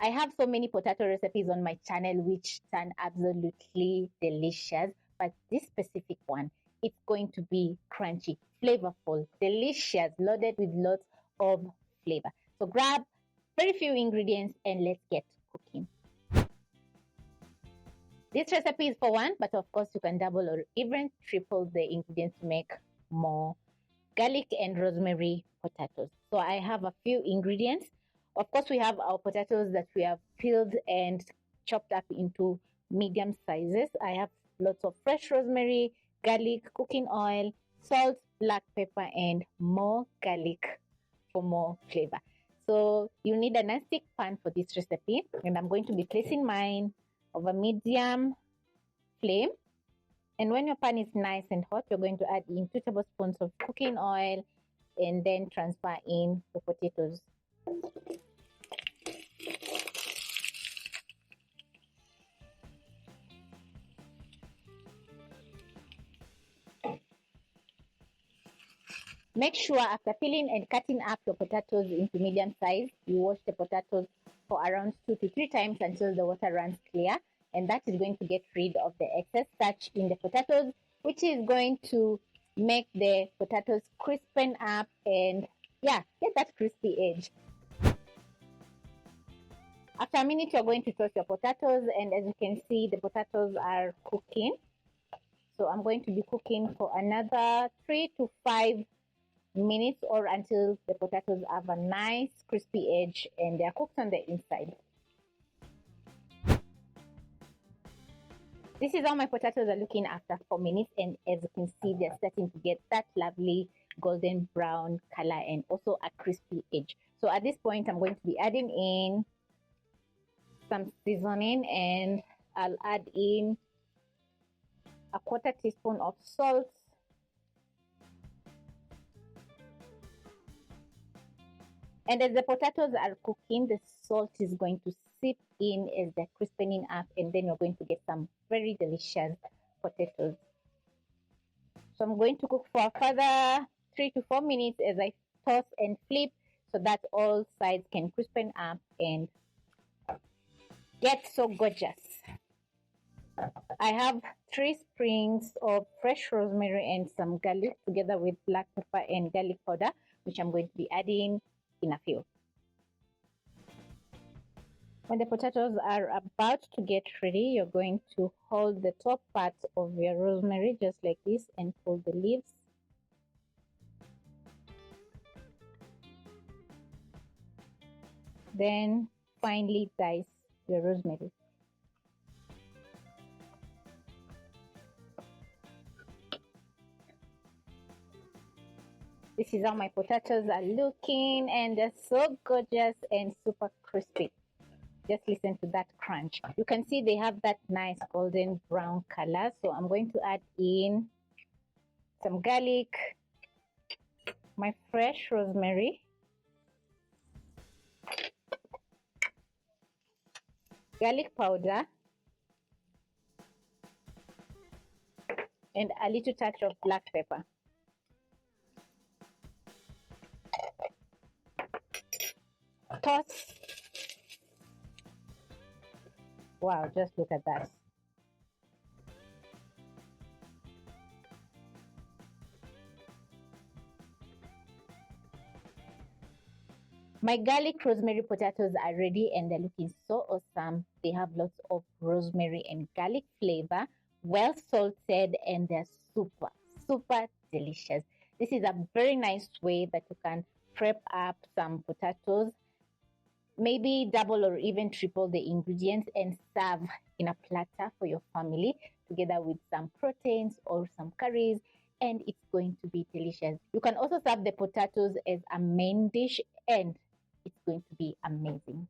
I have so many potato recipes on my channel which turn absolutely delicious, but this specific one, it's going to be crunchy, flavorful, delicious, loaded with lots of flavor. So grab very few ingredients and let's get cooking. This recipe is for one, but of course you can double or even triple the ingredients to make more garlic and rosemary potatoes. So I have a few ingredients. Of course, we have our potatoes that we have peeled and chopped up into medium sizes. I have lots of fresh rosemary, garlic, cooking oil, salt, black pepper, and more garlic for more flavor. So you need a non-stick pan for this recipe, and I'm going to be placing mine over medium flame. And when your pan is nice and hot, you're going to add in 2 tablespoons of cooking oil and then transfer in the potatoes. Make sure after peeling and cutting up your potatoes into medium size, you wash the potatoes for around 2 to 3 times until the water runs clear. And that is going to get rid of the excess starch in the potatoes, which is going to make the potatoes crispen up and get that crispy edge. After a minute, you're going to toss your potatoes, and as you can see, the potatoes are cooking. So I'm going to be cooking for another 3 to 5 minutes or until the potatoes have a nice crispy edge and they're cooked on the inside. This is how my potatoes are looking after 4 minutes, and as you can see, they're starting to get that lovely golden brown color and also a crispy edge. So at this point, I'm going to be adding in some seasoning, and I'll add in a 1/4 teaspoon of salt, and as the potatoes are cooking, the salt is going to seep in as they're crispening up, and then you're going to get some very delicious potatoes. So I'm going to cook for a further 3 to 4 minutes as I toss and flip so that all sides can crispen up and get so gorgeous. I have 3 sprigs of fresh rosemary and some garlic together with black pepper and garlic powder, which I'm going to be adding in a few. When the potatoes are about to get ready, you're going to hold the top part of your rosemary just like this and pull the leaves. Then finely dice your rosemary. This is how my potatoes are looking, and they're so gorgeous and super crispy. Just listen to that crunch. You can see they have that nice golden brown color. So I'm going to add in some garlic, my fresh rosemary, garlic powder, and a little touch of black pepper. Toss. Wow, just look at that. My garlic rosemary potatoes are ready and they're looking so awesome. They have lots of rosemary and garlic flavor, well salted, and they're super, super delicious. This is a very nice way that you can prep up some potatoes. Maybe double or even triple the ingredients and serve in a platter for your family together with some proteins or some curries, and it's going to be delicious. You can also serve the potatoes as a main dish and it's going to be amazing.